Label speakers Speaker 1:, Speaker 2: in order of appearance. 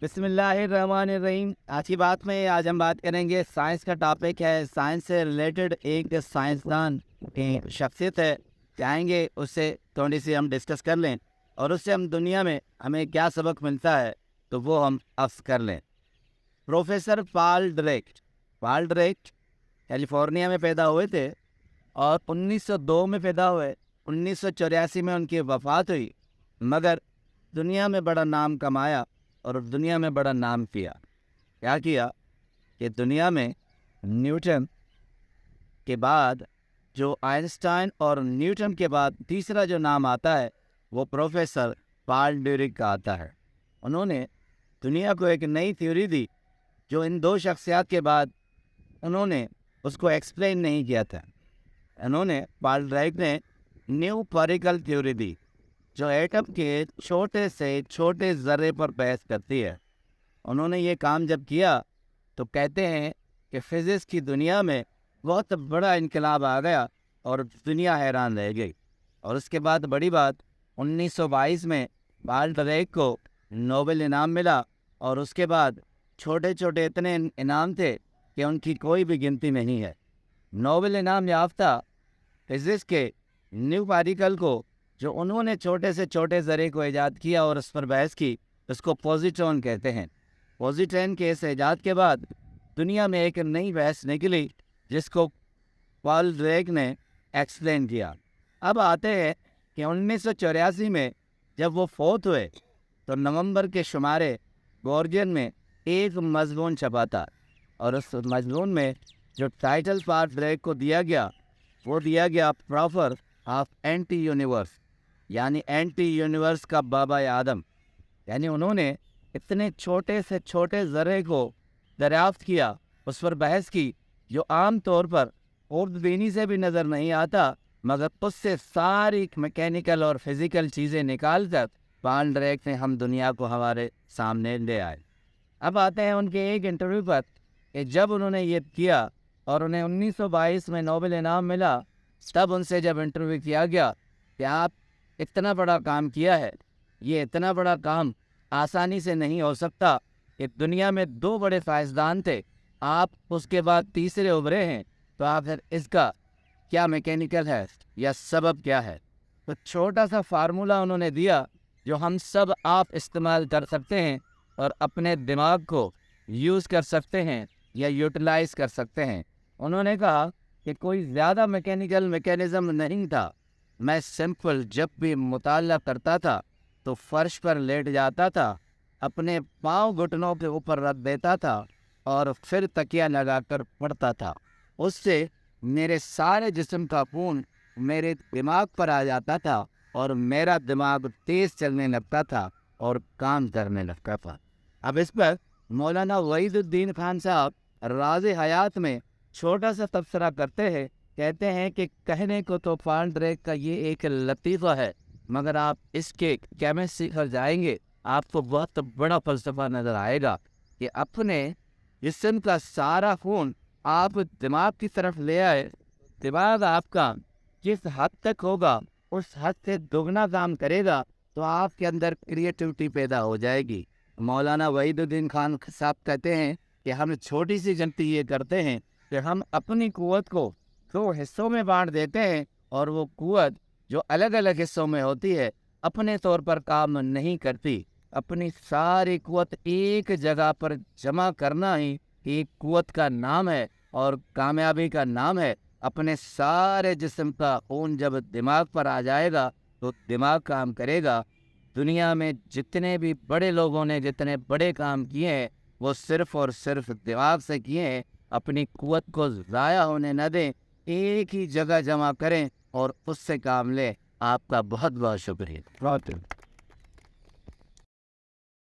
Speaker 1: بسم اللہ الرحمن الرحیم۔ آج کی بات میں ہم بات کریں گے، سائنس کا ٹاپک ہے۔ سائنس سے ریلیٹڈ ایک سائنسدان کی شخصیت ہے، چاہیں گے اس سے تھوڑی سی ہم ڈسکس کر لیں اور اس سے ہم دنیا میں ہمیں کیا سبق ملتا ہے تو وہ ہم اخذ کر لیں۔ پروفیسر پال ڈریک کیلیفورنیا میں پیدا ہوئے تھے اور 1902 میں پیدا ہوئے۔ 1984 میں ان کی وفات ہوئی، مگر دنیا میں بڑا نام کمایا اور دنیا میں بڑا نام کیا کہ دنیا میں نیوٹن کے بعد جو آئنسٹائن اور نیوٹن کے بعد تیسرا جو نام آتا ہے وہ پروفیسر پال ڈیرک کا آتا ہے۔ انہوں نے دنیا کو ایک نئی تھیوری دی جو ان دو شخصیات کے بعد انہوں نے اس کو ایکسپلین نہیں کیا تھا۔ پال ڈیرک نے نیو پارٹیکل تھیوری دی جو ایٹم کے چھوٹے سے چھوٹے ذرے پر بحث کرتی ہے۔ انہوں نے یہ کام جب کیا تو کہتے ہیں کہ فزکس کی دنیا میں بہت بڑا انقلاب آ گیا اور دنیا حیران رہ گئی۔ اور اس کے بعد بڑی بات 1922 میں پال ڈیرک کو نوبل انعام ملا، اور اس کے بعد چھوٹے چھوٹے اتنے انعام تھے کہ ان کی کوئی بھی گنتی نہیں ہے۔ نوبل انعام یافتہ فزکس کے نیو پارٹیکل کو جو انہوں نے چھوٹے سے چھوٹے ذرے کو ایجاد کیا اور اس پر بحث کی، اس کو پوزیٹرون کہتے ہیں۔ پوزیٹرون کے اس ایجاد کے بعد دنیا میں ایک نئی بحث نکلی جس کو پال ڈیرک نے ایکسپلین کیا۔ اب آتے ہیں کہ 1984 میں جب وہ فوت ہوئے تو نومبر کے شمارے گارجین میں ایک مضمون چھپا تھا، اور اس مضمون میں جو ٹائٹل پال ڈیرک کو دیا گیا وہ دیا گیا پروفیسر آف اینٹی یونیورس، یعنی اینٹی یونیورس کا بابا آدم۔ یعنی انہوں نے اتنے چھوٹے سے چھوٹے ذرے کو دریافت کیا، اس پر بحث کی جو عام طور پر خوردبینی سے بھی نظر نہیں آتا، مگر اس سے ساری میکینیکل اور فزیکل چیزیں نکال کر پال ڈیرک نے ہم دنیا کو ہمارے سامنے لے آئے۔ اب آتے ہیں ان کے ایک انٹرویو پر کہ جب انہوں نے یہ کیا اور انہیں 1922 میں نوبل انعام ملا، تب ان سے جب انٹرویو کیا گیا کہ آپ اتنا بڑا کام کیا ہے، یہ اتنا بڑا کام آسانی سے نہیں ہو سکتا کہ دنیا میں دو بڑے سائنسدان تھے، آپ اس کے بعد تیسرے ابھرے ہیں، تو آخر اس کا کیا میکینیکل ہے یا سبب کیا ہے؟ تو چھوٹا سا فارمولا انہوں نے دیا جو ہم سب آپ استعمال کر سکتے ہیں اور اپنے دماغ کو یوز کر سکتے ہیں یا یوٹیلائز کر سکتے ہیں۔ انہوں نے کہا کہ کوئی زیادہ میکینیکل میکینزم نہیں تھا، میں سمپل جب بھی مطالعہ کرتا تھا تو فرش پر لیٹ جاتا تھا، اپنے پاؤں گھٹنوں کے اوپر رکھ دیتا تھا اور پھر تکیہ لگا کر پڑھتا تھا۔ اس سے میرے سارے جسم کا خون میرے دماغ پر آ جاتا تھا اور میرا دماغ تیز چلنے لگتا تھا اور کام کرنے لگتا تھا۔ اب اس پر مولانا وحید الدین خان صاحب راز حیات میں چھوٹا سا تبصرہ کرتے ہیں، کہتے ہیں کہ کہنے کو تو پال ڈیرک کا یہ ایک لطیفہ ہے، مگر آپ اس کے کیمسٹری پر جائیں گے آپ کو بہت بڑا فلسفہ نظر آئے گا کہ اپنے جسم کا سارا خون آپ دماغ کی طرف لے آئے، دماغ آپ کا جس حد تک ہوگا اس حد سے دگنا کام کرے گا تو آپ کے اندر کریٹیوٹی پیدا ہو جائے گی۔ مولانا وحید الدین خان صاحب کہتے ہیں کہ ہم چھوٹی سی غلطی یہ کرتے ہیں کہ ہم اپنی قوت کو دو حصوں میں بانٹ دیتے ہیں، اور وہ قوت جو الگ الگ حصوں میں ہوتی ہے اپنے طور پر کام نہیں کرتی۔ اپنی ساری قوت ایک جگہ پر جمع کرنا ہی ایک قوت کا نام ہے اور کامیابی کا نام ہے۔ اپنے سارے جسم کا خون جب دماغ پر آ جائے گا تو دماغ کام کرے گا۔ دنیا میں جتنے بھی بڑے لوگوں نے جتنے بڑے کام کیے ہیں وہ صرف اور صرف دماغ سے کیے ہیں۔ اپنی قوت کو ضائع ہونے نہ دیں، ایک ہی جگہ جمع کریں اور اس سے کام لیں۔ آپ کا بہت بہت شکریہ۔